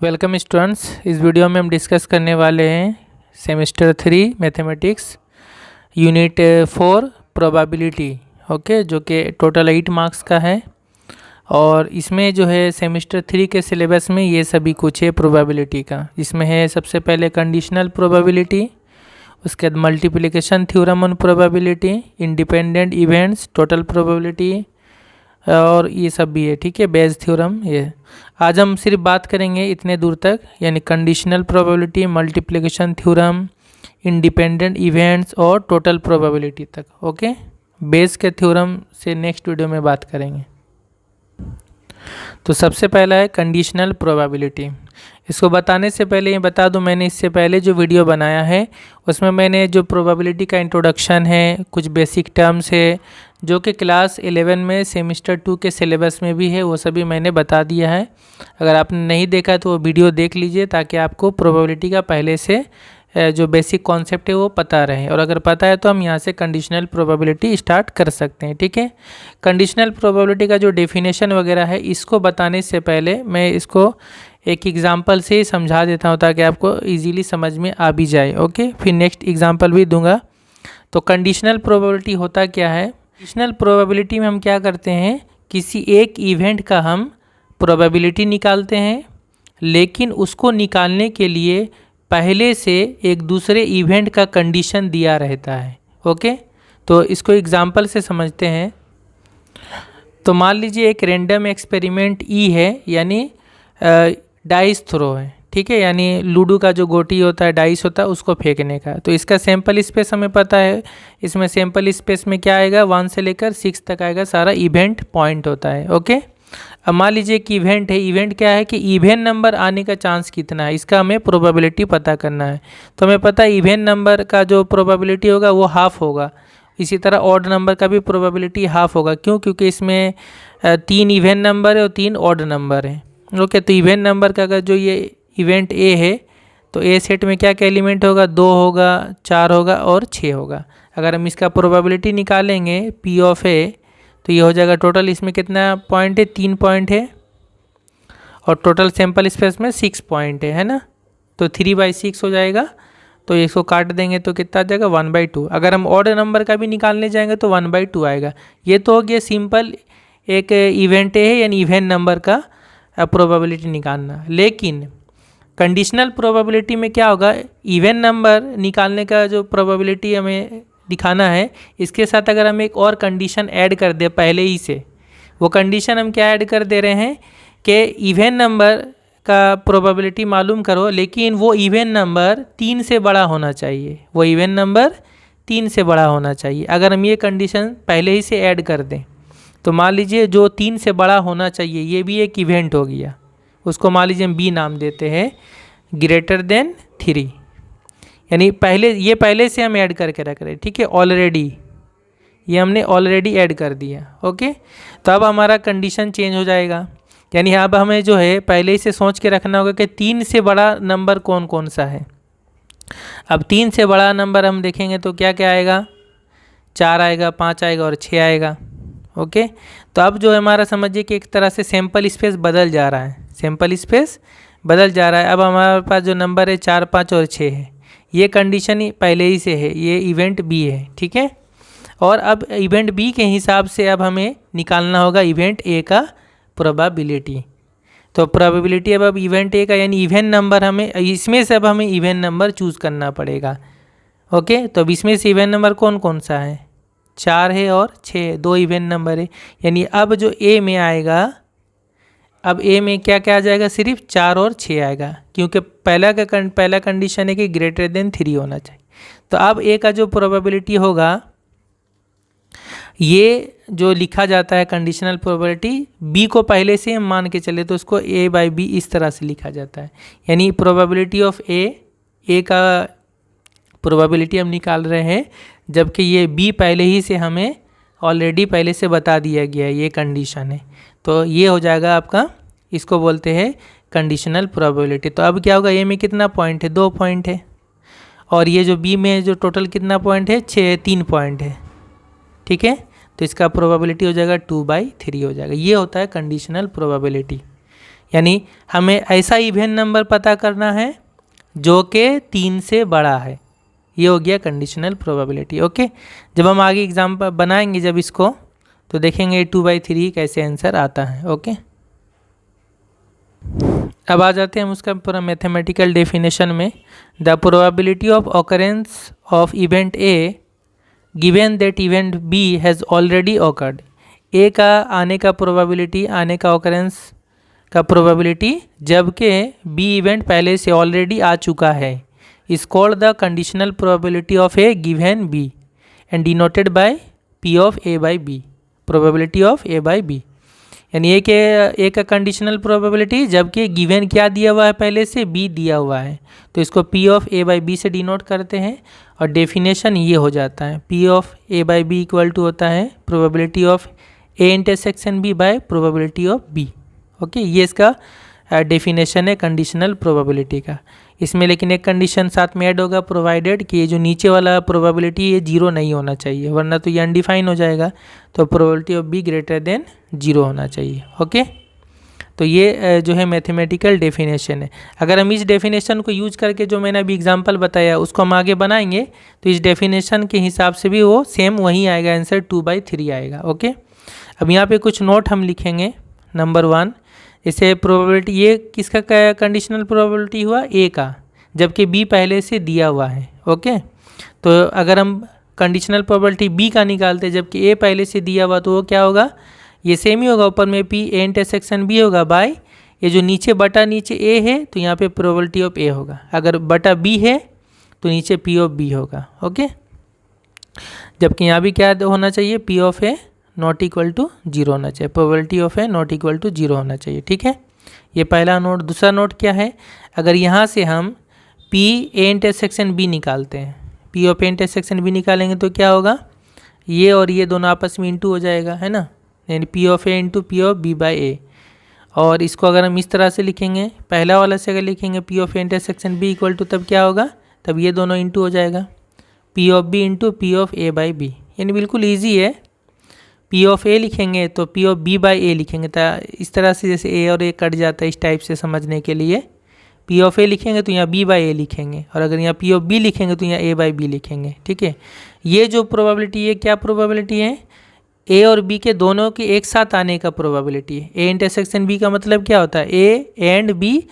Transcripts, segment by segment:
Welcome students. इस video में हम डिस्कस करने वाले हैं semester 3 mathematics unit 4 probability. Okay, जो कि टोटल 8 मार्क्स का है और इसमें जो है सेमेस्टर 3 के सिलेबस में ये सभी कुछ है प्रोबेबिलिटी का। इसमें है सबसे पहले कंडीशनल प्रोबेबिलिटी, उसके बाद multiplication theorem on probability, independent events, total probability और ये सब भी है। ठीक है, बेज थ्योरम। ये आज हम सिर्फ बात करेंगे इतने दूर तक, यानी conditional probability, multiplication theorem, independent events और टोटल प्रोबेबिलिटी तक। ओके, बेज के थ्योरम से नेक्स्ट वीडियो में बात करेंगे। तो सबसे पहला है कंडीशनल प्रोबेबिलिटी। इसको बताने से पहले ये बता दूं, मैंने इससे पहले जो वीडियो बनाया है उसमें मैंने जो प्रोबेबिलिटी का इंट्रोडक्शन है, कुछ बेसिक टर्म्स है जो कि क्लास 11 में सेमेस्टर 2 के सिलेबस में भी है, वो सभी मैंने बता दिया है। अगर आपने नहीं देखा तो वो वीडियो देख लीजिए ताकि आपको प्रोबेबिलिटी का पहले से जो बेसिक कॉन्सेप्ट है वो पता रहे, और अगर पता है तो हम यहाँ से कंडीशनल प्रोबेबिलिटी स्टार्ट कर सकते हैं। ठीक है, कंडीशनल प्रोबेबिलिटी का जो डेफिनेशन वगैरह है इसको बताने से पहले मैं इसको एक एग्जांपल से समझा देता हूँ ताकि आपको इजीली समझ में आ भी जाए। ओके, फिर नेक्स्ट एग्जांपल भी दूंगा। तो कंडीशनल प्रोबेबिलिटी होता क्या है? कंडीशनल प्रोबेबिलिटी में हम क्या करते हैं, किसी एक इवेंट का हम प्रोबेबिलिटी निकालते हैं, लेकिन उसको निकालने के लिए पहले से एक दूसरे इवेंट का कंडीशन दिया रहता है। ओके, तो इसको एग्जांपल से समझते हैं। तो मान लीजिए एक रैंडम एक्सपेरिमेंट ई है, यानी डाइस थ्रो है। ठीक है, यानी लूडो का जो गोटी होता है, डाइस होता है, उसको फेंकने का। तो इसका सैंपल स्पेस हमें पता है। इसमें सैंपल स्पेस में क्या आएगा, 1 से लेकर 6 तक आएगा, सारा इवेंट पॉइंट होता है। ओके, अब मान लीजिए कि इवेंट है। इवेंट क्या है कि इवेंट नंबर आने का चांस कितना है, इसका हमें प्रोबेबिलिटी पता करना है। तो हमें पता है इवेंट नंबर का जो प्रोबेबिलिटी होगा वो हाफ होगा। इसी तरह ऑड नंबर का भी प्रोबेबिलिटी हाफ होगा। क्यों? क्योंकि इसमें 3 इवेंट नंबर है और 3 ऑड नंबर है। ओके, तो इवेंट नंबर का अगर जो ये इवेंट ए है तो ए सेट में क्या क्या एलिमेंट होगा, 2 होगा, 4 होगा और 6 होगा। अगर हम इसका प्रोबेबिलिटी निकालेंगे पी ऑफ ए तो ये हो जाएगा टोटल इसमें कितना पॉइंट है, 3 पॉइंट है, और टोटल सैंपल स्पेस में 6 पॉइंट है ना। तो 3/6 हो जाएगा। तो इसको काट देंगे तो कितना आ जाएगा, 1/2। अगर हम ऑड नंबर का भी निकालने जाएंगे तो 1/2 आएगा। ये तो हो गया सिंपल एक इवेंट है, यानी इवेंट नंबर का प्रोबेबिलिटी निकालना। लेकिन कंडीशनल प्रोबेबिलिटी में क्या होगा, इवेंट नंबर निकालने का जो प्रोबेबिलिटी हमें दिखाना है, इसके साथ अगर हम एक और कंडीशन ऐड कर दे पहले ही से, वो कंडीशन हम क्या ऐड कर दे रहे हैं कि इवेंट नंबर का प्रोबेबिलिटी मालूम करो, लेकिन वो इवेंट नंबर 3 से बड़ा होना चाहिए। वो इवेंट नंबर 3 से बड़ा होना चाहिए। अगर हम ये कंडीशन पहले ही से ऐड कर दें तो मान लीजिए जो 3 से बड़ा होना चाहिए ये भी एक इवेंट हो गया, उसको मान लीजिए हम बी नाम देते हैं, ग्रेटर देन 3, यानी पहले से हम ऐड करके रख रहे हैं। ठीक है, ऑलरेडी ये हमने ऑलरेडी ऐड कर दिया। ओके, तो अब हमारा कंडीशन चेंज हो जाएगा, यानी अब हमें जो है पहले ही से सोच के रखना होगा कि 3 से बड़ा नंबर कौन कौन सा है। अब 3 से बड़ा नंबर हम देखेंगे तो क्या क्या आएगा, 4 आएगा, 5 आएगा और 6 आएगा। ओके, तो अब जो हमारा समझिए कि एक तरह से सैंपल स्पेस बदल जा रहा है, सैंपल स्पेस बदल जा रहा है। अब हमारे पास जो नंबर है 4, 5 और 6 है, ये कंडीशन ही पहले ही से है, ये इवेंट बी है। ठीक है, और अब इवेंट बी के हिसाब से अब हमें निकालना होगा इवेंट ए का प्रोबेबिलिटी। तो प्रोबेबिलिटी अब इवेंट ए का, यानी इवेंट नंबर हमें इसमें से अब हमें इवेंट नंबर चूज़ करना पड़ेगा। ओके, तो अब इसमें से इवेंट नंबर कौन कौन सा है, 4 है और 6, 2 इवेंट नंबर है। यानी अब जो ए में आएगा, अब ए में क्या क्या आ जाएगा, सिर्फ 4 और 6 आएगा, क्योंकि पहला कंडीशन है कि ग्रेटर देन 3 होना चाहिए। तो अब ए का जो प्रोबेबिलिटी होगा, ये जो लिखा जाता है कंडीशनल प्रोबेबिलिटी, बी को पहले से हम मान के चले तो उसको a/b इस तरह से लिखा जाता है। यानी प्रोबेबिलिटी ऑफ ए का प्रोबेबिलिटी हम निकाल रहे हैं, जबकि ये बी पहले ही से हमें ऑलरेडी पहले से बता दिया गया है, ये कंडीशन है। तो ये हो जाएगा आपका, इसको बोलते हैं कंडीशनल प्रोबेबिलिटी। तो अब क्या होगा, ए में कितना पॉइंट है, 2 पॉइंट है, और ये जो बी में जो टोटल कितना पॉइंट है, 3 पॉइंट है। ठीक है, तो इसका प्रोबेबिलिटी हो जाएगा 2/3 हो जाएगा। ये होता है कंडीशनल प्रोबेबिलिटी। यानी हमें ऐसा इवन नंबर पता करना है जो कि 3 से बड़ा है। ये हो गया कंडीशनल प्रोबेबिलिटी। ओके, जब हम आगे एग्जाम्पल बनाएंगे जब इसको, तो देखेंगे 2/3 कैसे आंसर आता है। ओके, अब आ जाते हैं हम उसका पूरा मैथमेटिकल डेफिनेशन में। The probability of occurrence of event A given that event B has already occurred. A का आने का प्रोबेबिलिटी, आने का ऑकरेंस का प्रोबेबिलिटी जबकि बी इवेंट पहले से ऑलरेडी आ चुका है, is called the conditional probability of A given B and denoted by P of A by B. Probability of A by B यानी ए का कंडीशनल प्रोबेबिलिटी जबकि गिवन क्या दिया हुआ है पहले से, बी दिया हुआ है, तो इसको P of A by B से डिनोट करते हैं और डेफिनेशन ये हो जाता है P of A by B equal to होता है probability of A intersection B by probability of B. Okay, ये इसका डेफिनेशन है कंडीशनल प्रोबेबिलिटी का। इसमें लेकिन एक कंडीशन साथ में ऐड होगा, प्रोवाइडेड कि ये जो नीचे वाला प्रोबेबिलिटी ये 0 नहीं होना चाहिए, वरना तो ये अनडिफाइन हो जाएगा। तो probability of be greater than 0 होना चाहिए। ओके, तो ये जो है मैथमेटिकल डेफिनेशन है। अगर हम इस डेफिनेशन को यूज करके जो मैंने अभी एग्जांपल बताया उसको हम आगे बनाएंगे तो इस डेफिनेशन के हिसाब से भी वो सेम वही आएगा, आंसर 2/3 आएगा। ओके, अब यहाँ पे कुछ नोट हम लिखेंगे। नंबर 1, इसे प्रोबेबिलिटी, ये किसका कंडीशनल प्रोबेबिलिटी हुआ, ए का, जबकि बी पहले से दिया हुआ है। ओके, तो अगर हम कंडीशनल प्रोबेबिलिटी बी का निकालते जबकि ए पहले से दिया हुआ तो वो क्या होगा, ये सेम ही होगा, ऊपर में पी ए इंटरसेक्शन बी होगा बाय ये जो नीचे बटा नीचे ए है तो यहाँ पे प्रोबेबिलिटी ऑफ ए होगा, अगर बटा बी है तो नीचे पी ऑफ बी होगा। ओके, जबकि यहाँ भी क्या होना चाहिए, P of A not equal to 0 होना चाहिए, probability of A not equal to 0 होना चाहिए। ठीक है, ये पहला नोट। दूसरा नोट क्या है, अगर यहाँ से हम पी ए इंटरसेक्शन बी निकालते हैं, P of A intersection B निकालेंगे तो क्या होगा, ये और ये दोनों आपस में इंटू हो जाएगा, है ना, यानी P of A into P of B by A. और इसको अगर हम इस तरह से लिखेंगे, पहला वाला से अगर लिखेंगे P of A intersection B equal to, तब क्या होगा, तब ये दोनों इंटू हो जाएगा, P of B into P of A by B. यानी बिल्कुल ईजी है, पी ऑफ ए लिखेंगे तो P of B by A लिखेंगे, तो इस तरह से जैसे ए और ए कट जाता है इस टाइप से समझने के लिए, पी ऑफ ए लिखेंगे तो यहाँ बी बाई ए लिखेंगे, और अगर यहाँ पी ऑफ बी लिखेंगे तो यहाँ ए बाई बी लिखेंगे। ठीक है, ये जो प्रोबेबिलिटी है क्या प्रोबेबिलिटी है, ए और बी के दोनों के एक साथ आने का प्रोबेबिलिटी है। ए इंटरसेक्शन बी का मतलब क्या होता है, ए एंड बी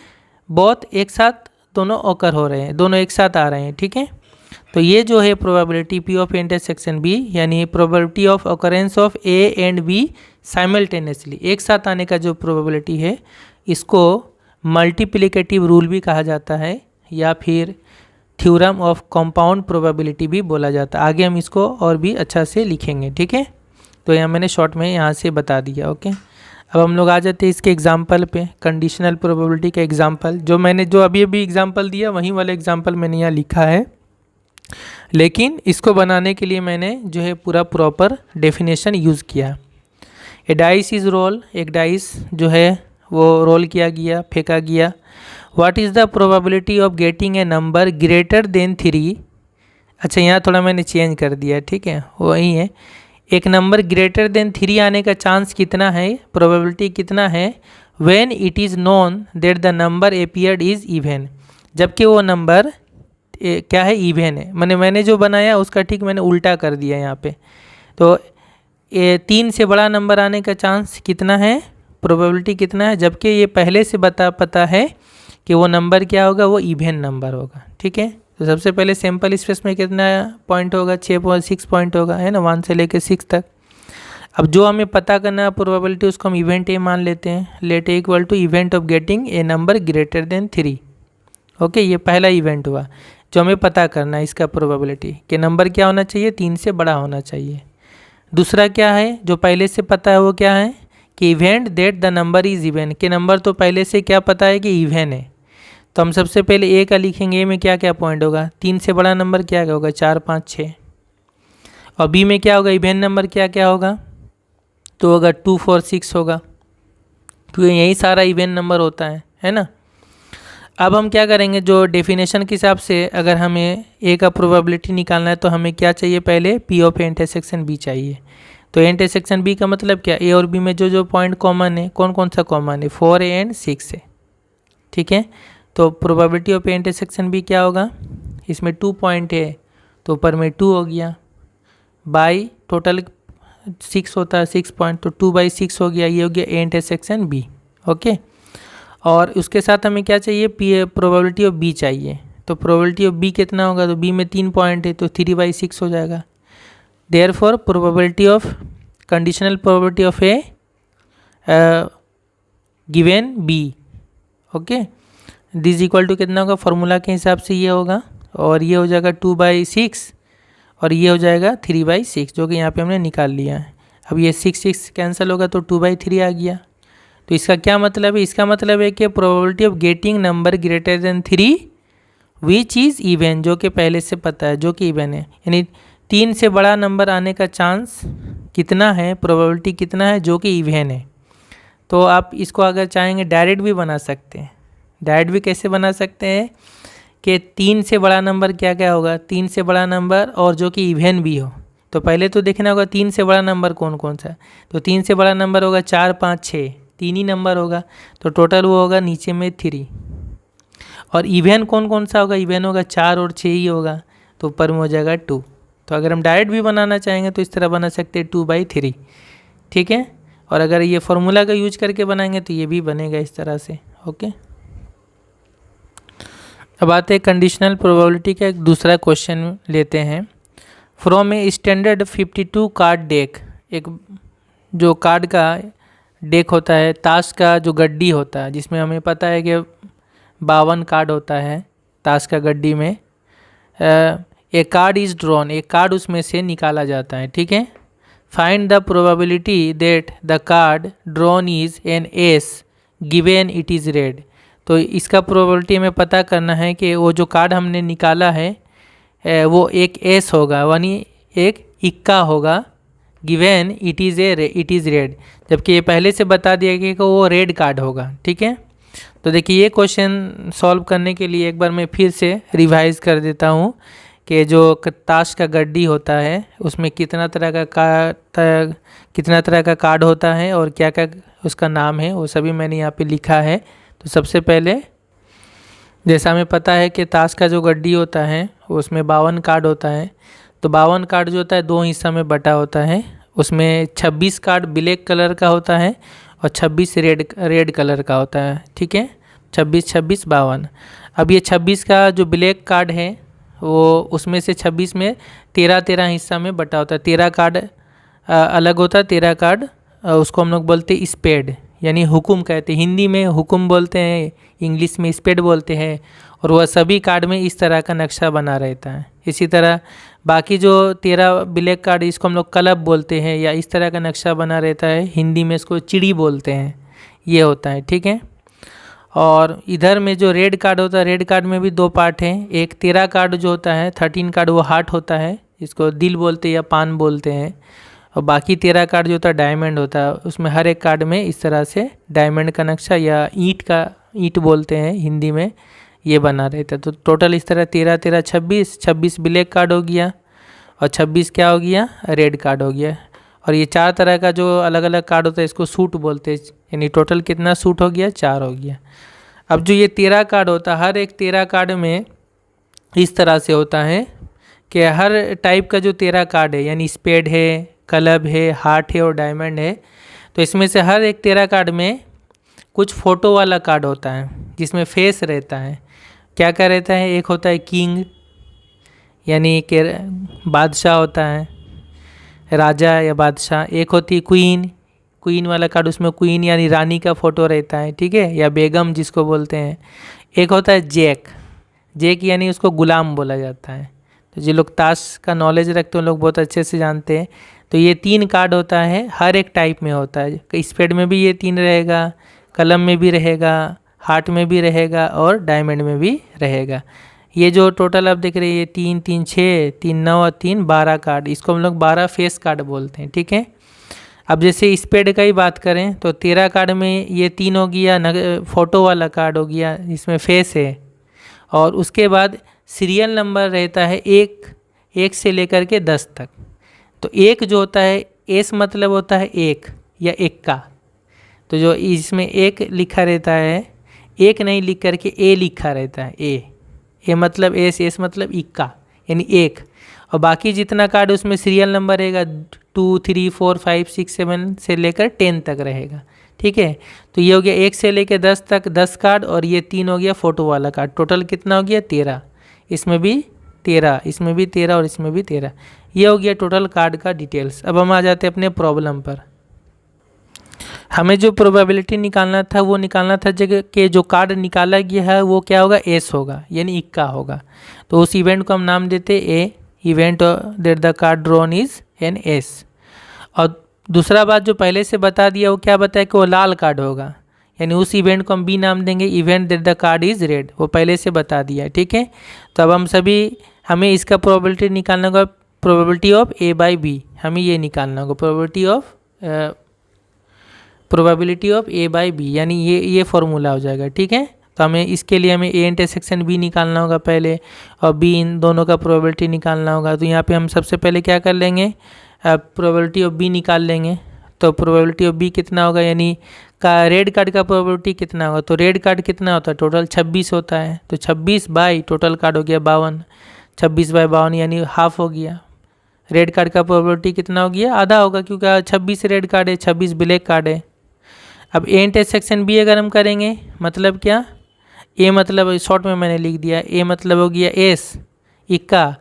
बोथ एक साथ दोनों ऑकर हो रहे हैं, दोनों एक साथ आ रहे हैं। ठीक है, तो ये जो है probability P of intersection B यानी probability of occurrence of A and B simultaneously, एक साथ आने का जो प्रोबेबिलिटी है, इसको मल्टीप्लिकेटिव रूल भी कहा जाता है या फिर थ्योरम ऑफ कंपाउंड प्रोबेबिलिटी भी बोला जाता है। आगे हम इसको और भी अच्छा से लिखेंगे। ठीक है, तो यहाँ मैंने शॉर्ट में यहाँ से बता दिया। ओके, अब हम लोग आ जाते हैं इसके एग्जाम्पल पे, कंडीशनल प्रोबेबिलिटी का एग्जाम्पल। जो मैंने जो अभी अभी एग्जाम्पल दिया वहीं वाला एग्जाम्पल मैंने यहाँ लिखा है, लेकिन इसको बनाने के लिए मैंने जो है पूरा प्रॉपर डेफिनेशन यूज़ किया। ए डाइस इज़ रोल, एक डाइस जो है वो रोल किया गया, फेंका गया। What is the probability of getting a number greater than 3। अच्छा, यहाँ थोड़ा मैंने चेंज कर दिया। ठीक है, वही है, एक नंबर ग्रेटर देन 3 आने का चांस कितना है, प्रोबेबिलिटी कितना है, when it is known that the number appeared is even, जबकि वो नंबर क्या है, इवन है। मैंने जो बनाया उसका ठीक मैंने उल्टा कर दिया यहाँ पे। तो 3 से बड़ा नंबर आने का चांस कितना है, प्रोबेबिलिटी कितना है, जबकि ये पहले से पता है कि वो नंबर क्या होगा, वो इवन नंबर होगा। ठीक है, तो सबसे पहले सैम्पल स्पेस में कितना पॉइंट होगा, 6 पॉइंट होगा, है ना, 1 से लेकर 6 तक। अब जो हमें पता करना है प्रोबेबिलिटी, उसको हम इवेंट ए मान लेते हैं। Let A equal to event of getting a number greater than 3। Okay, ये पहला इवेंट हुआ जो हमें पता करना है, इसका प्रोबेबिलिटी कि नंबर क्या होना चाहिए, 3 से बड़ा होना चाहिए। दूसरा क्या है जो पहले से पता है, वो क्या है कि event that the number is even, कि नंबर तो पहले से क्या पता है कि इवन है। तो हम सबसे पहले ए का लिखेंगे, ए में क्या क्या पॉइंट होगा, 3 से बड़ा नंबर क्या होगा, 4, 5, 6। और बी में क्या होगा, इवन नंबर क्या क्या होगा, तो होगा 2, 4, 6 होगा, क्योंकि यही सारा इवन नंबर होता है ना। अब हम क्या करेंगे, जो डेफिनेशन के हिसाब से अगर हमें ए का प्रोबेबिलिटी निकालना है तो हमें क्या चाहिए, पहले P of A intersection B चाहिए। तो ए इंटरसेक्शन बी का मतलब क्या, ए और बी में जो जो पॉइंट कॉमन है, कौन कौन सा कॉमन है, 4A एंड 6A, ठीक है। तो probability of A intersection B क्या होगा, इसमें 2 पॉइंट है तो ऊपर में 2 हो गया, बाई टोटल 6 होता है 6 पॉइंट, तो 2/6 हो गया, ये हो गया ए इंटरसेक्शन बी, ओके। और उसके साथ हमें क्या चाहिए, प्रोबेबिलिटी ऑफ बी चाहिए। तो प्रोबेबिलिटी ऑफ बी कितना होगा, तो बी में 3 पॉइंट है तो 3/6 हो जाएगा। Therefore probability of, conditional probability of A given B, okay, this equal to कितना होगा, फॉर्मूला के हिसाब से ये होगा, और ये हो जाएगा 2/6 और ये हो जाएगा 3/6, जो कि यहाँ पे हमने निकाल लिया है। अब ये 6 कैंसिल होगा तो 2/3 आ गया। तो इसका क्या मतलब है, इसका मतलब है कि probability of getting number greater than 3 which is even, जो कि पहले से पता है, जो कि इवन है, यानी 3 से बड़ा नंबर आने का चांस कितना है, प्रोबेबिलिटी कितना है, जो कि इवन है। तो आप इसको अगर चाहेंगे डायरेक्ट भी बना सकते हैं। डायरेक्ट भी कैसे बना सकते हैं कि 3 से बड़ा नंबर क्या क्या होगा, 3 से बड़ा नंबर और जो कि इवन भी हो। तो पहले तो देखना होगा 3 से बड़ा नंबर कौन कौन सा है, तो 3 से बड़ा नंबर होगा 4, 5, 6, 3 ही नंबर होगा, तो टोटल वो होगा नीचे में 3। और इवन कौन कौन सा होगा, इवन होगा 4 और 6 ही होगा, तो ऊपर में हो जाएगा 2। तो अगर हम डायरेक्ट भी बनाना चाहेंगे तो इस तरह बना सकते हैं 2/3, ठीक है। और अगर ये फॉर्मूला का यूज करके बनाएंगे तो ये भी बनेगा इस तरह से, ओके। अब आते हैं कंडीशनल प्रोबेबिलिटी का एक दूसरा क्वेश्चन लेते हैं। From a standard 52 card deck, एक जो कार्ड का डेक होता है, ताश का जो गड्डी होता है, जिसमें हमें पता है कि 52 कार्ड होता है ताश का गड्डी में, ए कार्ड इज़ ड्रॉन, एक कार्ड उसमें से निकाला जाता है, ठीक है। Find the probability that the card drawn is an S given it is red. तो इसका प्रोबेबिलिटी हमें पता करना है कि वो जो कार्ड हमने निकाला है वो एक एस होगा, यानी एक इक्का होगा, गिवन इट इज़ रेड, जबकि ये पहले से बता दिया गया कि वो रेड कार्ड होगा, ठीक है। तो देखिए ये क्वेश्चन सॉल्व करने के लिए एक बार मैं फिर से रिवाइज कर देता हूँ कि जो ताश का गड्डी होता है उसमें कितना तरह का कार्ड होता है और क्या क्या उसका नाम है, वो सभी मैंने यहाँ पे लिखा है। तो सबसे पहले जैसा हमें पता है कि ताश का जो गड्डी होता है उसमें 52 कार्ड होता है, तो 52 कार्ड जो होता है 2 हिस्सा में बटा होता है। उसमें 26 कार्ड ब्लैक कलर का होता है और 26 रेड कलर का होता है, ठीक है। 26, 26, 52। अब ये 26 का जो ब्लैक कार्ड है वो उसमें से 26 में 13 हिस्सा में बटा होता है। 13 कार्ड अलग होता है, 13 कार्ड उसको हम लोग बोलते हैं स्पेड, यानी हुकुम कहते हैं, हिंदी में हुकुम बोलते हैं, इंग्लिश में स्पेड बोलते हैं। और वह सभी कार्ड में इस तरह का नक्शा बना रहता है। इसी तरह बाकी जो 13 ब्लैक कार्ड, इसको हम लोग क्लब बोलते हैं, या इस तरह का नक्शा बना रहता है, हिंदी में इसको चिड़ी बोलते हैं, ये होता है, ठीक है। और इधर में जो रेड कार्ड होता है, रेड कार्ड में भी 2 पार्ट हैं। एक 13 कार्ड जो होता है, 13 कार्ड वो हार्ट होता है, इसको दिल बोलते हैं या पान बोलते हैं। और बाकी 13 कार्ड जो होता है डायमंड होता है, उसमें हर एक कार्ड में इस तरह से डायमंड का नक्शा या ईंट बोलते हैं हिंदी में, ये बना रहता है। तो टोटल इस तरह 13, 13, 26, 26 ब्लैक कार्ड हो गया और 26 क्या हो गया, रेड कार्ड हो गया। और ये 4 तरह का जो अलग अलग कार्ड होता है इसको सूट बोलते हैं, यानी टोटल कितना सूट हो गया, 4 हो गया। अब जो ये 13 कार्ड होता है, हर एक 13 कार्ड में इस तरह से होता है कि हर टाइप का जो 13 कार्ड है, यानी स्पेड है, क्लब है, हार्ट है और डायमंड है, तो इसमें से हर एक 13 कार्ड में कुछ फ़ोटो वाला कार्ड होता है जिसमें फेस रहता है। क्या क्या रहता है, एक होता है किंग, यानी कि बादशाह होता है, राजा या बादशाह। एक होती है क्वीन वाला कार्ड, उसमें क्वीन यानी रानी का फ़ोटो रहता है, ठीक है, या बेगम जिसको बोलते हैं। एक होता है जैक यानी उसको गुलाम बोला जाता है। तो जो लोग ताश का नॉलेज रखते हैं उन लोग बहुत अच्छे से जानते हैं। तो ये 3 कार्ड होता है, हर एक टाइप में होता है। स्पेड में भी ये 3 रहेगा, कलम में भी रहेगा, हार्ट में भी रहेगा और डायमंड में भी रहेगा। ये जो टोटल आप देख रहे हैं, ये 3, 3, 6, 3, 9 और 3, 12 कार्ड, इसको हम लोग 12 फेस कार्ड बोलते हैं, ठीक है। अब जैसे स्पेड का ही बात करें तो 13 कार्ड में ये 3 हो गया, फ़ोटो वाला कार्ड हो गया इसमें फेस है। और उसके बाद सीरियल नंबर रहता है 1 से लेकर के 10 तक। तो 1 जो होता है एस मतलब होता है एक या इक्का, तो जो इसमें एक लिखा रहता है, एक नहीं लिख करके ए लिखा रहता है, ए मतलब एस मतलब इक्का यानी एक, और बाकी जितना कार्ड उसमें सीरियल नंबर रहेगा 2 3 4 5 6 7 से लेकर 10 तक रहेगा। ठीक है, तो ये हो गया 1 से लेकर 10 तक 10 कार्ड, और ये 3 हो गया फ़ोटो वाला कार्ड। टोटल कितना हो गया 13, इसमें भी 13, इसमें भी 13 और इसमें भी 13। ये हो गया टोटल कार्ड का डिटेल्स। अब हम आ जाते हैं अपने प्रॉब्लम पर। हमें जो प्रोबेबिलिटी निकालना था वो निकालना था जगह के जो कार्ड निकाला गया है वो क्या होगा, एस होगा यानी इक्का होगा। तो उस इवेंट को हम नाम देते A, event that the card drawn is an ace. और दूसरा बात जो पहले से बता दिया वो क्या बताया कि वो लाल कार्ड होगा, यानी उस इवेंट को हम बी नाम देंगे, event that the card is red, वो पहले से बता दिया। ठीक है, तो अब हमें इसका प्रोबेबिलिटी निकालना होगा, probability of A by B, हमें ये निकालना होगा probability of A by B, यानी ये फॉर्मूला हो जाएगा। ठीक है, तो इसके लिए हमें ए इंटरसेक्शन बी निकालना होगा पहले, और बी इन दोनों का प्रोबेबिलिटी निकालना होगा। तो यहाँ पे हम सबसे पहले क्या कर लेंगे, प्रोबेबिलिटी ऑफ बी निकाल लेंगे। तो प्रोबेबिलिटी ऑफ बी कितना होगा, यानी रेड कार्ड का प्रोबेबिलिटी कितना होगा, तो रेड कार्ड कितना होता है, टोटल 26 होता है, तो 26 बाई टोटल कार्ड हो गया 52, 26 बाई 52 यानी हाफ हो गया। रेड कार्ड का प्रोबेबिलिटी कितना हो गया, आधा होगा, क्योंकि 26 रेड कार्ड है, 26 ब्लैक कार्ड है। अब ए इंटरसेक्शन बी अगर हम करेंगे, मतलब क्या, ए मतलब शॉर्ट में मैंने लिख दिया, ए मतलब हो गया एस इक्का,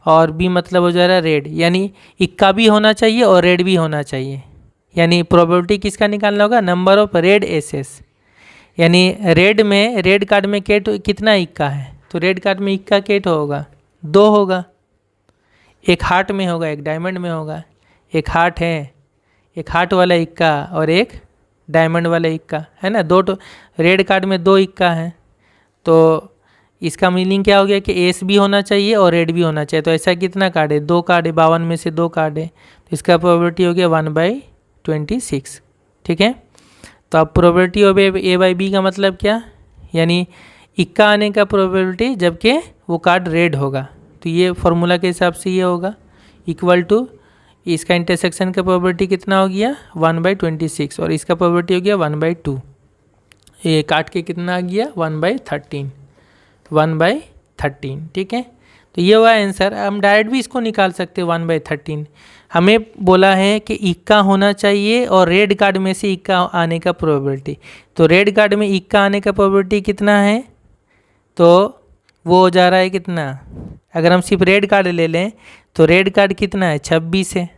और बी मतलब हो जा रहा है रेड, यानी इक्का भी होना चाहिए और रेड भी होना चाहिए। यानी प्रोबेबिलिटी किसका निकालना होगा, नंबर ऑफ रेड एसेस, यानी रेड कार्ड में केट कितना इक्का है, तो रेड कार्ड में इक्का केट होगा 2 होगा, एक हार्ट में होगा एक डायमंड में होगा, एक हार्ट है, एक हार्ट वाला इक्का और एक डायमंड वाला इक्का है ना, रेड कार्ड में 2 इक्का है। तो इसका मीनिंग क्या हो गया कि एस भी होना चाहिए और रेड भी होना चाहिए। तो ऐसा कितना कार्ड है, 2 कार्ड है, 52 में से 2 कार्ड है, तो इसका प्रोबेबिलिटी हो गया 1/26। ठीक है, तो अब probability of A by B का मतलब क्या, यानी इक्का आने का प्रोबेबिलिटी जबकि वो कार्ड रेड होगा। तो ये फॉर्मूला के हिसाब से ये होगा इक्वल टू, इसका इंटरसेक्शन का प्रोबेबिलिटी कितना हो गया 1/26, और इसका प्रोबेबिलिटी हो गया 1/2, ये काट के कितना आ गया 1/13, 1/13। ठीक है, तो ये हुआ आंसर। हम डायरेक्ट भी इसको निकाल सकते हैं 1/13। हमें बोला है कि इक्का होना चाहिए और रेड कार्ड में से इक्का आने का प्रोबेबिलिटी, तो रेड कार्ड में इक्का आने का प्रोबेबिलिटी कितना है, तो वो हो जा रहा है कितना, अगर हम सिर्फ रेड कार्ड ले लें तो रेड कार्ड कितना है 26 है,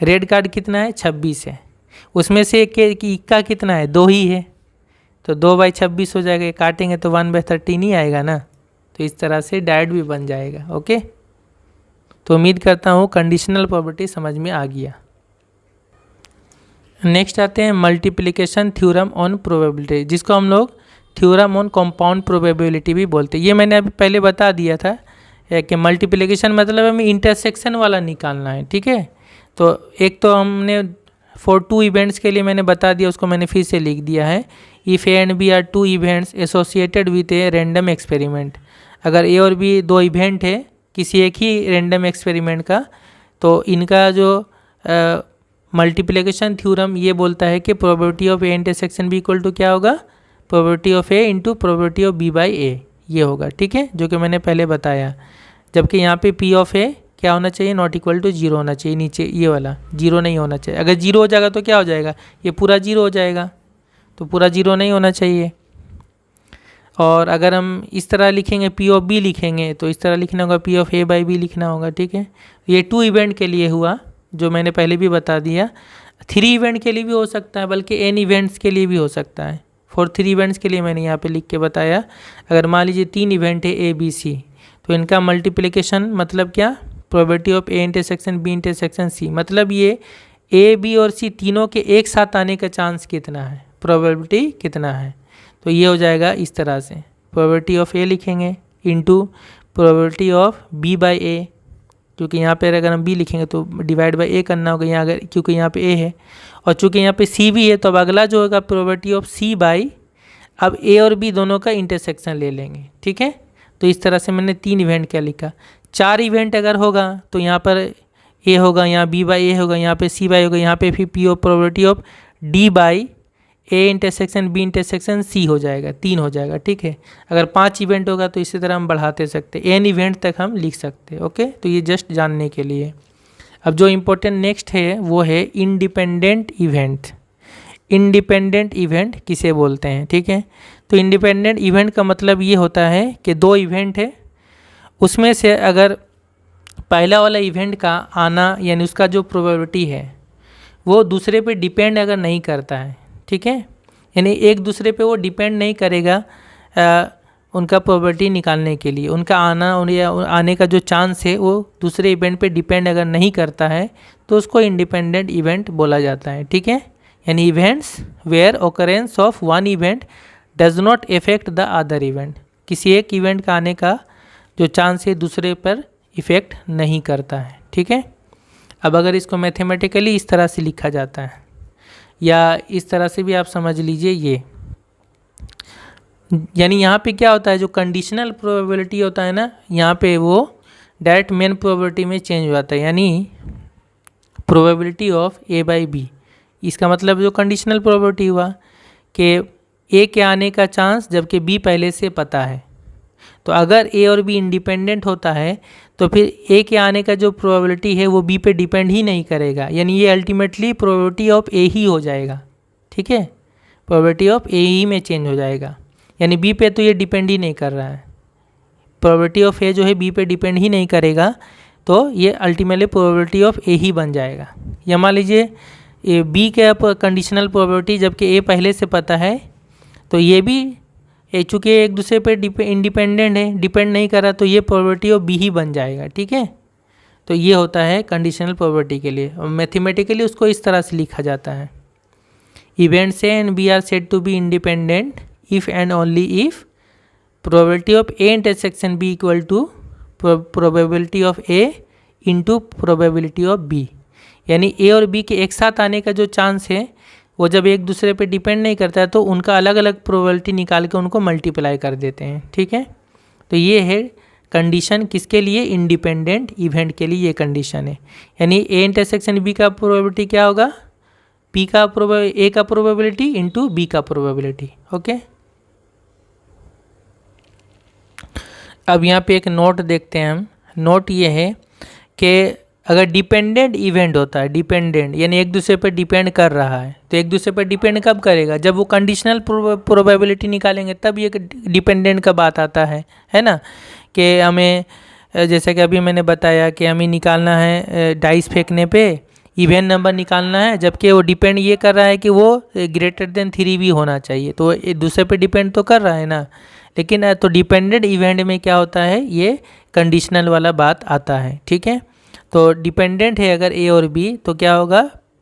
रेड कार्ड कितना है 26 है, उसमें से इक्का कितना है 2 ही है, तो 2/26 हो जाएगा, काटेंगे तो 1/13 ही आएगा ना। तो इस तरह से डायरेक्ट भी बन जाएगा। ओके, तो उम्मीद करता हूँ कंडीशनल प्रॉपर्टी समझ में आ गया। नेक्स्ट आते हैं मल्टीप्लिकेशन थ्योरम ऑन प्रोबेबिलिटी, जिसको हम लोग थ्योरम ऑन कंपाउंड प्रोबेबिलिटी भी बोलते हैं। ये मैंने अभी पहले बता दिया था कि मल्टीप्लिकेशन मतलब हमें इंटरसेक्शन वाला निकालना है। ठीक है, तो एक तो हमने फॉर 2 इवेंट्स के लिए मैंने बता दिया, उसको मैंने फिर से लिख दिया है, if A and B are 2 events associated with a random experiment. अगर ए और बी 2 इवेंट है किसी एक ही रैंडम एक्सपेरिमेंट का, तो इनका जो मल्टीप्लिकेशन थ्योरम ये बोलता है कि probability of A intersection B equal to क्या होगा, probability of A into probability of B by A, ये होगा। ठीक है, जो कि मैंने पहले बताया। जबकि यहाँ पे पी ऑफ ए क्या होना चाहिए, नॉट इक्वल टू 0 होना चाहिए, नीचे ये वाला 0 नहीं होना चाहिए। अगर 0 हो जाएगा तो क्या हो जाएगा, ये पूरा 0 हो जाएगा, तो पूरा 0 नहीं होना चाहिए। और अगर हम इस तरह लिखेंगे पी ऑफ बी लिखेंगे तो इस तरह लिखना होगा P of A by B लिखना होगा। ठीक है, ये 2 इवेंट के लिए हुआ जो मैंने पहले भी बता दिया। 3 इवेंट के लिए भी हो सकता है, बल्कि n इवेंट्स के लिए भी हो सकता है। फॉर 3 इवेंट्स के लिए मैंने यहाँ पे लिख के बताया। अगर मान लीजिए 3 इवेंट है ए बी सी, तो इनका मल्टीप्लिकेशन मतलब क्या, probability of A intersection B intersection C, मतलब ये ए बी और सी तीनों के एक साथ आने का चांस कितना है, प्रोबेबिलिटी कितना है। तो ये हो जाएगा इस तरह से, प्रोबेबिलिटी ऑफ ए लिखेंगे into probability of B by A, क्योंकि यहाँ पे अगर हम बी लिखेंगे तो डिवाइड बाई ए करना होगा यहाँ, अगर क्योंकि यहाँ पे ए है और चूँकि यहाँ पे सी भी है, तो अब अगला जो होगा प्रोबेबिलिटी ऑफ सी बाई, अब ए और बी दोनों का इंटरसेक्शन ले लेंगे। ठीक है, तो इस तरह से मैंने 3 इवेंट क्या लिखा। 4 इवेंट अगर होगा तो यहाँ पर ए होगा, यहाँ बी बाई ए होगा, यहाँ पे सी बाई होगा, यहाँ पे फिर P of probability of D by A intersection B intersection C हो जाएगा, 3 हो जाएगा। ठीक है, अगर 5 इवेंट होगा तो इसी तरह हम बढ़ाते सकते, एन इवेंट तक हम लिख सकते। ओके, तो ये जस्ट जानने के लिए। अब जो इम्पोर्टेंट नेक्स्ट है वो है इंडिपेंडेंट इवेंट। इंडिपेंडेंट इवेंट किसे बोलते हैं? ठीक है, तो इंडिपेंडेंट इवेंट का मतलब ये होता है कि 2 इवेंट है, उसमें से अगर पहला वाला इवेंट का आना यानी उसका जो प्रोबेबिलिटी है वो दूसरे पे डिपेंड अगर नहीं करता है, ठीक है, यानी एक दूसरे पे वो डिपेंड नहीं करेगा उनका प्रोबेबिलिटी निकालने के लिए, उनका आना या आने का जो चांस है वो दूसरे इवेंट पे डिपेंड अगर नहीं करता है तो उसको इंडिपेंडेंट इवेंट बोला जाता है। ठीक है, यानी events where occurrence of one event does not effect the other event, किसी एक इवेंट का आने का जो चांस है दूसरे पर इफ़ेक्ट नहीं करता है। ठीक है, अब अगर इसको मैथमेटिकली इस तरह से लिखा जाता है या इस तरह से भी आप समझ लीजिए, ये यानी यहाँ पे क्या होता है, जो कंडीशनल प्रोबेबिलिटी होता है ना, यहाँ पे वो डायरेक्ट मेन प्रोबेबिलिटी में चेंज हो जाता है, यानी probability of A by B. इसका मतलब जो कंडीशनल प्रोबेबिलिटी हुआ कि ए के आने का चांस जबकि बी पहले से पता है, तो अगर ए और बी इंडिपेंडेंट होता है तो फिर ए के आने का जो प्रोबेबिलिटी है वो बी पे डिपेंड ही नहीं करेगा, यानी ये अल्टीमेटली प्रोबेबिलिटी ऑफ ए ही हो जाएगा। ठीक है, प्रोबेबिलिटी ऑफ ए ही में चेंज हो जाएगा, यानी बी पे तो ये डिपेंड ही नहीं कर रहा है, प्रोबेबिलिटी ऑफ ए जो है बी पे डिपेंड ही नहीं करेगा, तो ये अल्टीमेटली प्रोबेबिलिटी ऑफ ए ही बन जाएगा। या मान लीजिए बी के कंडीशनल प्रोबेबिलिटी जबकि ए पहले से पता है, तो ये भी चूँकि एक दूसरे पे इंडिपेंडेंट है, डिपेंड नहीं कर रहा, तो ये प्रोबेबिलिटी ऑफ बी ही बन जाएगा। ठीक है, तो ये होता है कंडीशनल प्रोबेबिलिटी के लिए, और मैथमेटिकली उसको इस तरह से लिखा जाता है, events A and B are said to be independent if and only if probability of A intersection B equal to probability of A into probability of B, यानी ए और बी के एक साथ आने का जो चांस है वो जब एक दूसरे पे डिपेंड नहीं करता है तो उनका अलग अलग प्रोबेबिलिटी निकाल के उनको मल्टीप्लाई कर देते हैं। ठीक है, तो ये है कंडीशन किसके लिए? इंडिपेंडेंट इवेंट के लिए ये कंडीशन है, यानी ए इंटरसेक्शन बी का प्रोबेबिलिटी क्या होगा? पी का ए का प्रोबेबिलिटी इंटू बी का प्रोबेबिलिटी। ओके, अब यहाँ पे एक नोट देखते हैं हम। नोट ये है कि अगर डिपेंडेंट इवेंट होता है, डिपेंडेंट यानी एक दूसरे पर डिपेंड कर रहा है, तो एक दूसरे पर डिपेंड कब करेगा? जब वो कंडीशनल प्रोबेबिलिटी निकालेंगे तब ये डिपेंडेंट का बात आता है ना, कि हमें जैसे कि अभी मैंने बताया कि हमें निकालना है डाइस फेंकने पे इवेंट नंबर निकालना है, जबकि वो डिपेंड ये कर रहा है कि वो ग्रेटर देन 3 भी होना चाहिए, तो एक दूसरे पे डिपेंड तो कर रहा है ना, लेकिन तो डिपेंडेंट इवेंट में क्या होता है, ये कंडीशनल वाला बात आता है। ठीक है, तो डिपेंडेंट है अगर ए और बी तो क्या होगा?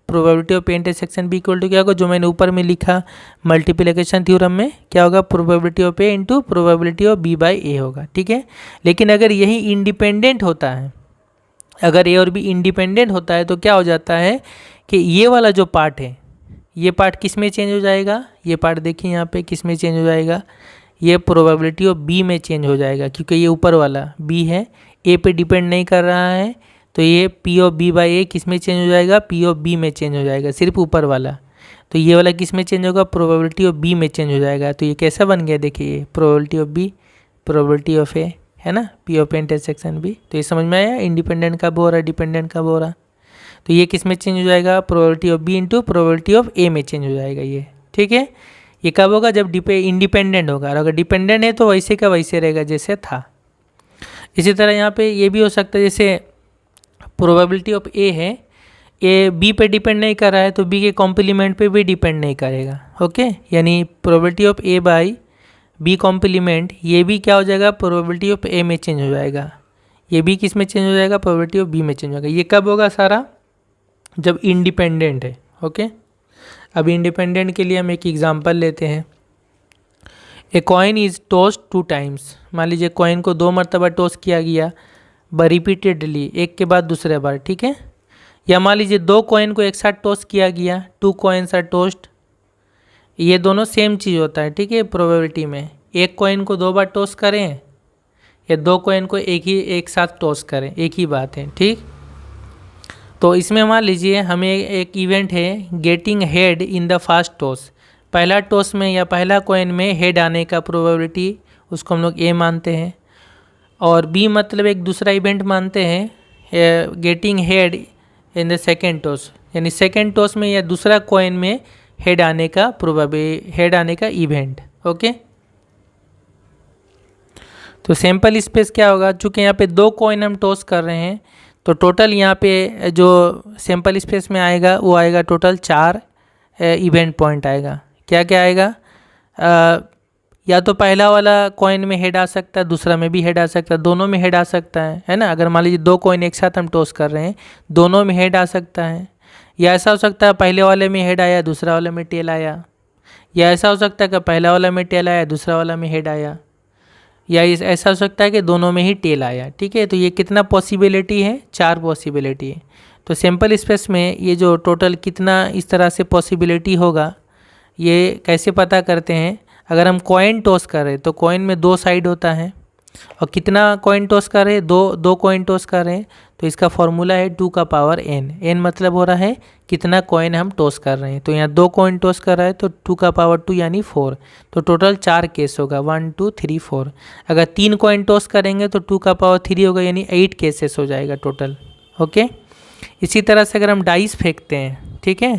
Probability of A intersection B equal to क्या होगा, जो मैंने ऊपर में लिखा मल्टीप्लिकेशन थ्योरम में, क्या होगा? Probability of A into probability of B by A होगा। ठीक है, लेकिन अगर यही इंडिपेंडेंट होता है, अगर ए और बी इंडिपेंडेंट होता है तो क्या हो जाता है कि ये वाला जो पार्ट है, ये पार्ट किस में चेंज हो जाएगा? ये पार्ट देखिए यहाँ पे किस में चेंज हो जाएगा? ये प्रोबेबिलिटी ऑफ बी में चेंज हो जाएगा, क्योंकि ये ऊपर वाला बी है, ए पे डिपेंड नहीं कर रहा है, तो ये पी ऑफ बी बाई ए किस में चेंज हो जाएगा? पी ऑफ बी में चेंज हो जाएगा, सिर्फ ऊपर वाला। तो ये वाला किस में चेंज होगा? प्रोबेबिलिटी ऑफ बी में चेंज हो जाएगा। तो ये कैसा बन गया? देखिए, probability of B, probability of A, है ना, P of A intersection B. तो ये समझ में आया, इंडिपेंडेंट कब हो रहा है, डिपेंडेंट कब हो रहा। तो ये किस में चेंज हो जाएगा? Probability of B into probability of A में चेंज हो जाएगा ये। ठीक है, ये कब होगा? जब इंडिपेंडेंट होगा, और अगर डिपेंडेंट है तो वैसे का वैसे रहेगा जैसे था। इसी तरह यहाँ पे ये भी हो सकता है, जैसे प्रोबेबिलिटी ऑफ ए है, ए बी पे डिपेंड नहीं कर रहा है तो बी के कॉम्प्लीमेंट पे भी डिपेंड नहीं करेगा। ओके, यानी probability of A by B complement, ये भी क्या हो जाएगा? प्रोबेबिलिटी ऑफ ए में चेंज हो जाएगा, ये भी किस में चेंज हो जाएगा? प्रोबेबिलिटी ऑफ बी में चेंज होगा। ये कब होगा सारा? जब इंडिपेंडेंट है। ओके, अब इंडिपेंडेंट के लिए हम एक एग्जांपल लेते हैं। A coin is tossed 2 times, मान लीजिए कॉइन को 2 मरतबा टॉस किया गया, रिपीटेडली, एक के बाद दूसरे बार। ठीक है, या मान लीजिए 2 कॉइन को एक साथ टॉस किया गया, 2 कॉइन्स आर टॉस्ड, ये दोनों सेम चीज़ होता है। ठीक है, प्रोबेबिलिटी में एक कॉइन को 2 बार टॉस करें या 2 कॉइन को एक साथ टॉस करें, एक ही बात है। ठीक, तो इसमें मान लीजिए हमें एक इवेंट है getting head in the first toss. पहला टॉस में या पहला कॉइन में हेड आने का प्रोबेबिलिटी उसको हम लोग ए मानते हैं, और बी मतलब एक दूसरा इवेंट मानते हैं getting head in the second toss, यानी सेकेंड टॉस में या दूसरा कॉइन में हेड आने का इवेंट। ओके, तो सैंपल स्पेस क्या होगा, चूँकि यहाँ पे 2 कॉइन हम टॉस कर रहे हैं तो टोटल यहाँ पे जो सैंपल स्पेस में आएगा वो आएगा टोटल 4 इवेंट पॉइंट आएगा। क्या क्या आएगा, या तो पहला वाला कॉइन में हेड आ सकता है, दूसरा में भी हेड आ सकता है, दोनों में हेड आ सकता है ना। अगर मान लीजिए 2 कॉइन एक साथ हम टॉस कर रहे हैं, दोनों में हेड आ सकता है, या ऐसा हो सकता है पहले वाले में हेड आया दूसरा वाले में टेल आया, या ऐसा हो सकता है कि पहला वाला में टेल आया दूसरा वाला में हेड आया, या ऐसा हो सकता है कि दोनों में ही टेल आया। ठीक है, तो ये कितना पॉसिबिलिटी है, 4 पॉसिबिलिटी है। तो सैंपल स्पेस में ये जो टोटल कितना इस तरह से पॉसिबिलिटी होगा, ये कैसे पता करते हैं। अगर हम कॉइन टॉस कर रहे हैं तो कॉइन में 2 साइड होता है, और कितना कॉइन टॉस कर रहे हैं, दो कॉइन टॉस कर रहे हैं, तो इसका फॉर्मूला है 2 का पावर n। n मतलब हो रहा है कितना कॉइन हम टॉस कर रहे हैं, तो यहाँ 2 कॉइन टॉस कर रहा है तो 2 का पावर 2 यानी 4, तो टोटल 4 केस होगा 1 2 3 4। अगर 3 कॉइन टॉस करेंगे तो 2 का पावर 3 होगा, यानी 8 केसेस हो जाएगा टोटल। ओके, इसी तरह से अगर हम डाइस फेंकते हैं, ठीक है,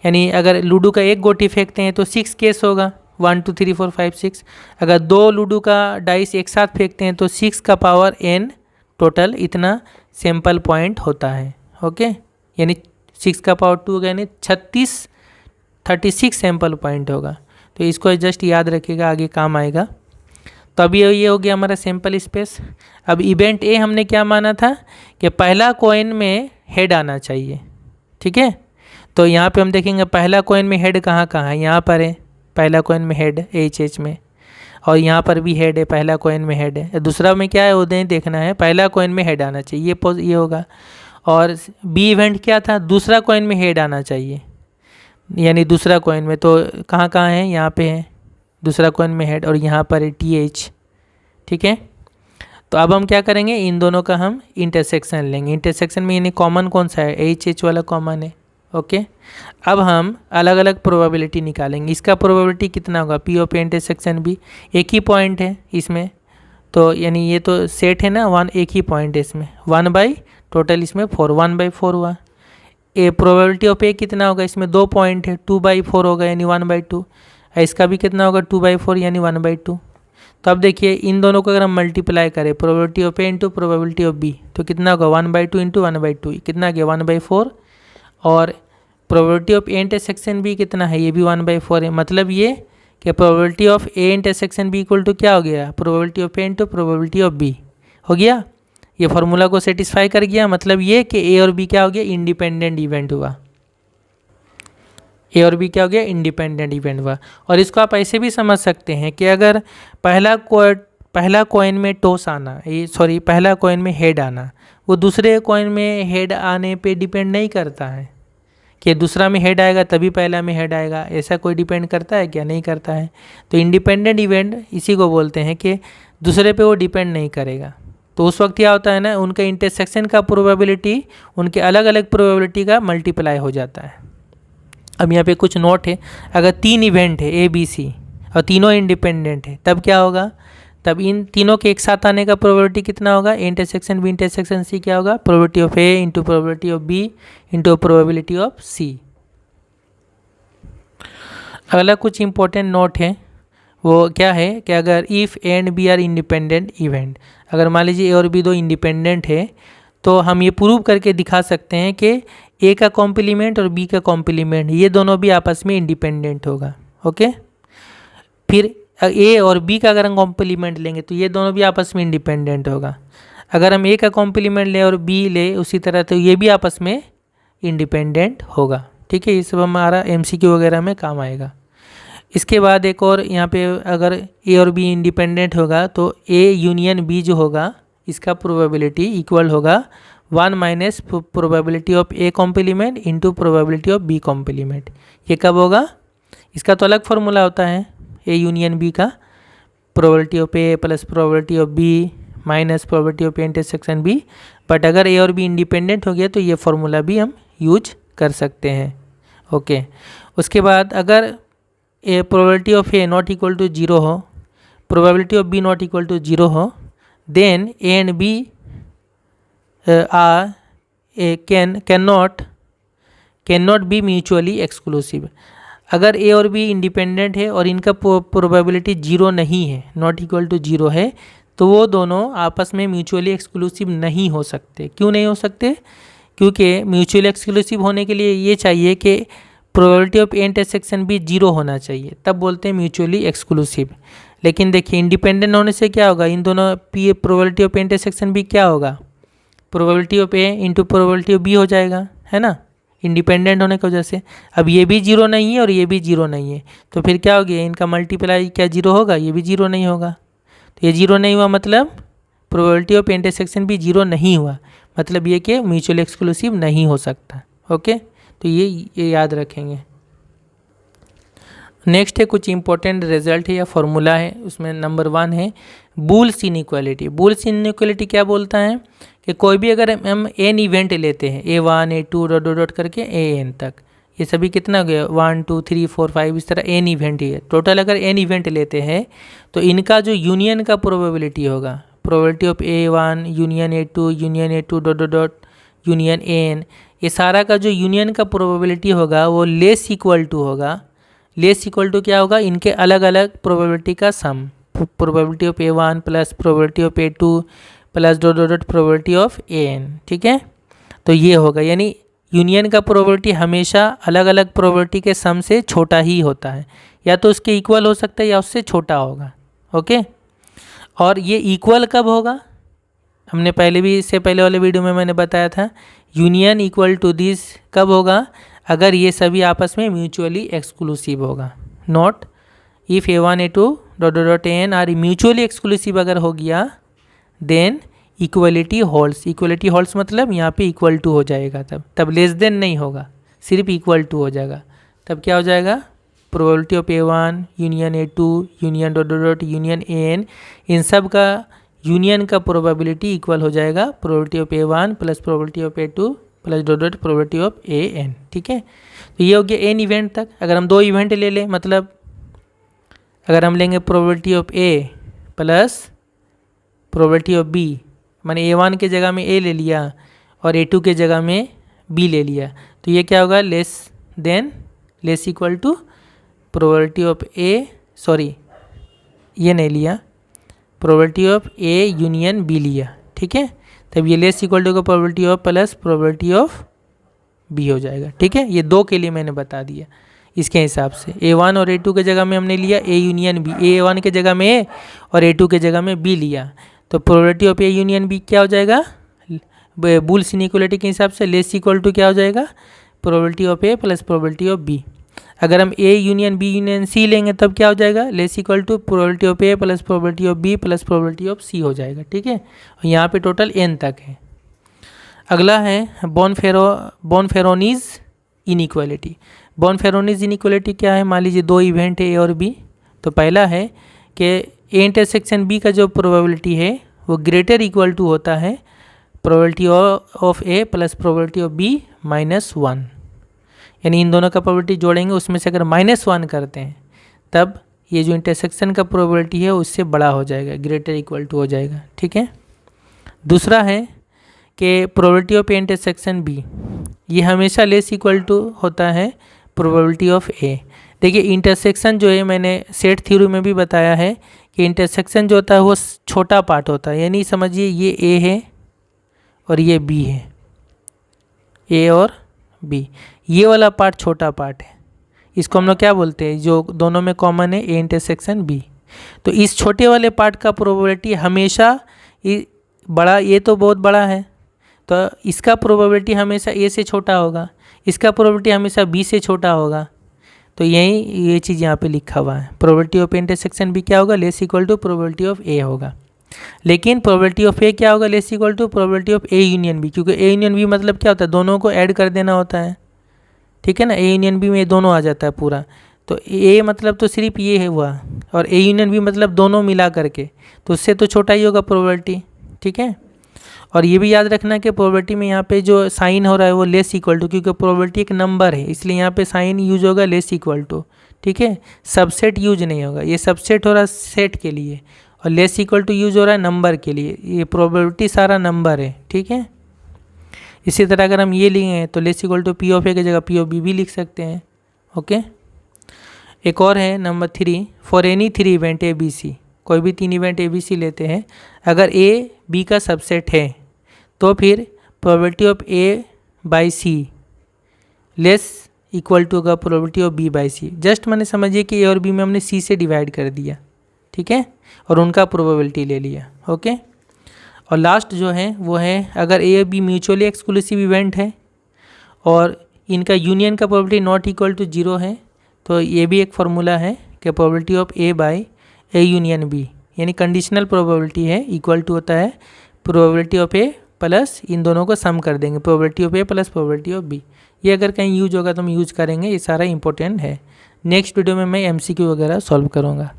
यानी अगर लूडो का एक गोटी फेंकते हैं तो 6 केस होगा, 1 2 3 4 5 6। अगर 2 लूडो का डाइस एक साथ फेंकते हैं तो 6 का पावर n टोटल इतना सैंपल पॉइंट होता है। ओके, यानी 6 का पावर 2 होगा, यानी 36 सैंपल पॉइंट होगा। तो इसको जस्ट याद रखिएगा, आगे काम आएगा। तो अभी ये हो गया हमारा सैंपल स्पेस। अब इवेंट ए हमने क्या माना था कि पहला कॉइन में हेड आना चाहिए। ठीक है, तो यहाँ पे हम देखेंगे पहला कॉइन में हेड कहाँ कहाँ है, यहाँ पर है पहला कॉइन में हेड एच में, और यहाँ पर भी हेड है, पहला कॉइन में हेड है। दूसरा में क्या है वो देखना है, पहला कॉइन में हेड आना चाहिए, ये होगा। और बी इवेंट क्या था, दूसरा कॉइन में हेड आना चाहिए, यानी दूसरा कॉइन में, तो कहाँ कहाँ है, यहाँ पे है दूसरा कॉइन में हेड, और यहाँ पर है TH। ठीक है, तो अब हम क्या करेंगे, इन दोनों का हम इंटरसेक्शन लेंगे। इंटरसेक्शन में यानी कॉमन कौन सा है, HH वाला कॉमन है। ओके, अब हम अलग अलग प्रोबेबिलिटी निकालेंगे। इसका प्रोबेबिलिटी कितना होगा, P ऑफ इंटरसेक्शन भी, एक ही पॉइंट है इसमें, तो यानी ये तो सेट है ना 1, एक ही पॉइंट है इसमें, 1 बाई टोटल इसमें 4, 1/4 हुआ। ए प्रोबेबिलिटी ऑफ ए कितना होगा, इसमें 2 पॉइंट है, 2/4 होगा यानी 1/2। इसका भी कितना होगा 2/4 यानी 1/2। तो अब देखिए इन दोनों को अगर हम मल्टीप्लाई करें, probability of A into probability of B, तो कितना होगा 1/2 इंटू 1/2, कितना गया 1/4। और probability of A intersection B कितना है, ये भी 1/4 है। मतलब ये कि probability of A intersection B equal to क्या हो गया, probability of A into probability of B हो गया। ये फार्मूला को सेटिस्फाई कर गया, मतलब ये कि ए और बी क्या हो गया, इंडिपेंडेंट इवेंट हुआ। ए और बी क्या हो गया, इंडिपेंडेंट इवेंट हुआ। और इसको आप ऐसे भी समझ सकते हैं कि अगर पहला कॉइन में टॉस आना, पहला कॉइन में हेड आना, वो दूसरे कॉइन में हेड आने पे डिपेंड नहीं करता है कि दूसरा में हेड आएगा तभी पहला में हेड आएगा, ऐसा कोई डिपेंड करता है क्या, नहीं करता है। तो इंडिपेंडेंट इवेंट इसी को बोलते हैं कि दूसरे पे वो डिपेंड नहीं करेगा। तो उस वक्त क्या होता है ना, उनके इंटरसेक्शन का प्रोबेबिलिटी उनके अलग अलग प्रोबेबिलिटी का मल्टीप्लाई हो जाता है। अब यहाँ पे कुछ नोट है, अगर 3 इवेंट है ABC और तीनों इंडिपेंडेंट है, तब क्या होगा, तब इन तीनों के एक साथ आने का प्रोबेबिलिटी कितना होगा, A intersection B intersection C क्या होगा, probability of A into probability of B into probability of C. अगला कुछ इंपॉर्टेंट नोट है, वो क्या है कि अगर if A and B are independent event, अगर मान लीजिए ए और बी दो इंडिपेंडेंट है, तो हम ये प्रूव करके दिखा सकते हैं कि ए का कॉम्प्लीमेंट और बी का कॉम्प्लीमेंट ये दोनों भी आपस में इंडिपेंडेंट होगा। ओके, फिर ए और बी का अगर हम कॉम्प्लीमेंट लेंगे तो ये दोनों भी आपस में इंडिपेंडेंट होगा। अगर हम ए का कॉम्प्लीमेंट ले और बी ले उसी तरह, तो ये भी आपस में इंडिपेंडेंट होगा। ठीक है, ये सब हमारा MCQ वगैरह में काम आएगा। इसके बाद एक और यहाँ पे, अगर ए और बी इंडिपेंडेंट होगा तो ए यूनियन बी जो होगा इसका प्रोबेबिलिटी इक्वल होगा 1 minus probability of A complement into probability of B complement. ये कब होगा, इसका तो अलग फार्मूला होता है, ए यूनियन बी का, probability of A plus probability of B minus probability of A intersection B but अगर ए और बी इंडिपेंडेंट हो गया तो ये फॉर्मूला भी हम यूज कर सकते हैं। ओके, उसके बाद अगर A probability of A not equal to 0 हो, probability of B not equal to 0 हो, then A and B can not be mutually exclusive. अगर ए और बी इंडिपेंडेंट है और इनका प्रोबेबिलिटी 0 नहीं है, नॉट इक्वल टू 0 है, तो वो दोनों आपस में म्यूचुअली एक्सक्लूसिव नहीं हो सकते। क्यों नहीं हो सकते? क्योंकि म्यूचुअली एक्सक्लूसिव होने के लिए ये चाहिए कि प्रोबेबिलिटी ऑफ ए इंटरसेक्शन भी 0 होना चाहिए, तब बोलते हैं म्यूचुअली एक्सक्लूसिव। लेकिन देखिए इंडिपेंडेंट होने से क्या होगा, इन दोनों P probability of A intersection भी क्या होगा, probability of A into probability of B हो जाएगा, है ना, इंडिपेंडेंट होने की वजह से। अब ये भी 0 नहीं है और ये भी 0 नहीं है, तो फिर क्या हो गया, इनका मल्टीप्लाई क्या 0 होगा, ये भी 0 नहीं होगा। तो ये 0 नहीं हुआ मतलब प्रोबेबिलिटी ऑफ इंटरसेक्शन भी 0 नहीं हुआ, मतलब ये कि म्यूचुअल एक्सक्लूसिव नहीं हो सकता। ओके, तो ये याद रखेंगे। नेक्स्ट है कुछ इंपॉर्टेंट रिजल्ट है या फॉर्मूला है, उसमें नंबर 1 है बुल्स इनइक्वालिटी। बुल्स इनइक्वालिटी क्या बोलता है कि कोई भी अगर हम एन इवेंट लेते हैं, A1 A2 डॉट डॉट करके AN तक, ये सभी कितना हो गया 1 2 3 4 5 इस तरह एन इवेंट ही है। टोटल अगर एन इवेंट लेते हैं तो इनका जो यूनियन का प्रोबेबिलिटी होगा, probability of A1 union A2 dot dot dot union AN, ये सारा का जो यूनियन का प्रोबेबिलिटी होगा वो लेस इक्वल टू होगा। लेस इक्वल टू क्या होगा, इनके अलग अलग प्रोबेबिलिटी का sum, probability of A1 plus probability of A2 plus dot dot dot probability of AN। ठीक है, तो ये होगा, यानी यूनियन का प्रोबेबिलिटी हमेशा अलग अलग प्रोबेबिलिटी के सम से छोटा ही होता है, या तो उसके इक्वल हो सकता है या उससे छोटा होगा। ओके, और ये इक्वल कब होगा, हमने पहले भी इससे पहले वाले वीडियो में मैंने बताया था, यूनियन इक्वल टू दिस कब होगा, अगर ये सभी आपस में म्यूचुअली एक्सक्लूसिव होगा। Not if A1 A2 dot dot AN are mutually exclusive अगर हो गया, then equality holds. Equality holds मतलब यहाँ पे इक्वल टू हो जाएगा, तब लेस देन नहीं होगा, सिर्फ इक्वल टू हो जाएगा। तब क्या हो जाएगा, probability of A1 union A2 union dot dot union AN, इन सब का यूनियन का प्रोबेबिलिटी इक्वल हो जाएगा probability of A1 plus probability of A2 plus dot dot probability of AN। ठीक है, तो ये हो गया एन इवेंट तक। अगर हम 2 इवेंट ले लें, मतलब अगर हम लेंगे probability of A plus probability of B, मैंने A1 के जगह में A ले लिया और A2 के जगह में B ले लिया, तो ये क्या होगा, less equal to probability of ये नहीं लिया, probability of A union B लिया। ठीक है, तब ये लेस इक्वल टू का probability of plus probability of B हो जाएगा। ठीक है, ये 2 के लिए मैंने बता दिया। इसके हिसाब से A1 और A2 के जगह में हमने लिया A यूनियन B, A1 के जगह में A और A2 के जगह में B लिया, तो probability of A union B क्या हो जाएगा, बुल्स इनइक्वालिटी के हिसाब से लेस इक्वल टू क्या हो जाएगा, probability of A plus probability of B। अगर हम A union B union C लेंगे तब क्या हो जाएगा, less equal to probability of A plus probability of B plus probability of C हो जाएगा। ठीक है, और यहाँ पे टोटल n तक है। अगला है बॉनफेरोनीज इनइक्वालिटी। बॉनफेरोनीज इनइक्वालिटी क्या है, मान लीजिए 2 इवेंट है A और B, तो पहला है कि A इंटरसेक्शन B का जो प्रोबेबिलिटी है वो ग्रेटर इक्वल टू होता है probability of A plus probability of B -1, यानी इन दोनों का प्रोबेबिलिटी जोड़ेंगे, उसमें से अगर -1 करते हैं तब ये जो इंटरसेक्शन का प्रोबेबिलिटी है उससे बड़ा हो जाएगा, ग्रेटर इक्वल टू हो जाएगा। ठीक है, दूसरा है कि probability of A intersection B ये हमेशा लेस इक्वल टू होता है प्रोबेबिलिटी ऑफ A। देखिए इंटरसेक्शन जो है, मैंने सेट थ्योरी में भी बताया है कि इंटरसेक्शन जो होता है वो छोटा पार्ट होता है, यानी समझिए ये A है और ये B है, A और B, ये वाला पार्ट छोटा पार्ट है, इसको हम लोग क्या बोलते हैं, जो दोनों में कॉमन है A इंटरसेक्शन B। तो इस छोटे वाले पार्ट का प्रोबेबिलिटी हमेशा बड़ा, ये तो बहुत बड़ा है, तो इसका प्रोबेबिलिटी हमेशा A से छोटा होगा, इसका प्रोबेबिलिटी हमेशा B से छोटा होगा। तो ये चीज़ यहाँ पे लिखा हुआ है, प्रोबेबिलिटी ऑफ इंटरसेक्शन B क्या होगा, less equal to probability of A होगा। लेकिन प्रोबेबिलिटी ऑफ A क्या होगा, less equal to probability of A union B, क्योंकि A यूनियन B मतलब क्या होता है, दोनों को ऐड कर देना होता है। ठीक है ना, A यूनियन B में दोनों आ जाता है पूरा, तो A मतलब तो सिर्फ ये है हुआ, और A यूनियन B मतलब दोनों मिला करके, तो उससे तो छोटा ही होगा प्रोबेबिलिटी। ठीक है, और ये भी याद रखना कि प्रोबेबिलिटी में यहाँ पे जो साइन हो रहा है वो लेस इक्वल टू, क्योंकि प्रोबेबिलिटी एक नंबर है इसलिए यहाँ पे साइन यूज होगा लेस इक्वल टू, ठीक है। सबसेट यूज नहीं होगा, ये सबसेट हो रहा है सेट के लिए, और लेस इक्वल टू यूज हो रहा है नंबर के लिए। ये प्रोबेबिलिटी सारा नंबर है, ठीक है। इसी तरह अगर हम ये लिखें तो less equal to P of A की जगह पी ऑफ बी भी लिख सकते हैं, ओके। एक और है number 3, for any 3 event A B C, कोई भी 3 इवेंट ए बी सी लेते हैं, अगर ए बी का सबसेट है तो फिर probability of A by C less equal to होगा probability of B by C. Just मैंने समझिए कि ए और बी में हमने सी से डिवाइड कर दिया, ठीक है, और उनका प्रोबेबिलिटी ले लिया, ओके। और लास्ट जो है वो है अगर ए और बी म्यूचुअली एक्सक्लूसिव इवेंट है और इनका यूनियन का प्रोबेबिलिटी नॉट इक्वल टू 0 है, तो ये भी एक फार्मूला है कि probability of A by A union B, यानी कंडीशनल प्रोबेबिलिटी है, इक्वल टू होता है प्रोबेबिलिटी ऑफ ए प्लस इन दोनों को सम कर देंगे, probability of A plus probability of B. ये अगर कहीं यूज होगा तो हम यूज करेंगे, ये सारा इंपॉर्टेंट है। नेक्स्ट वीडियो में मैं एमसीक्यू वगैरह सॉल्व करूँगा।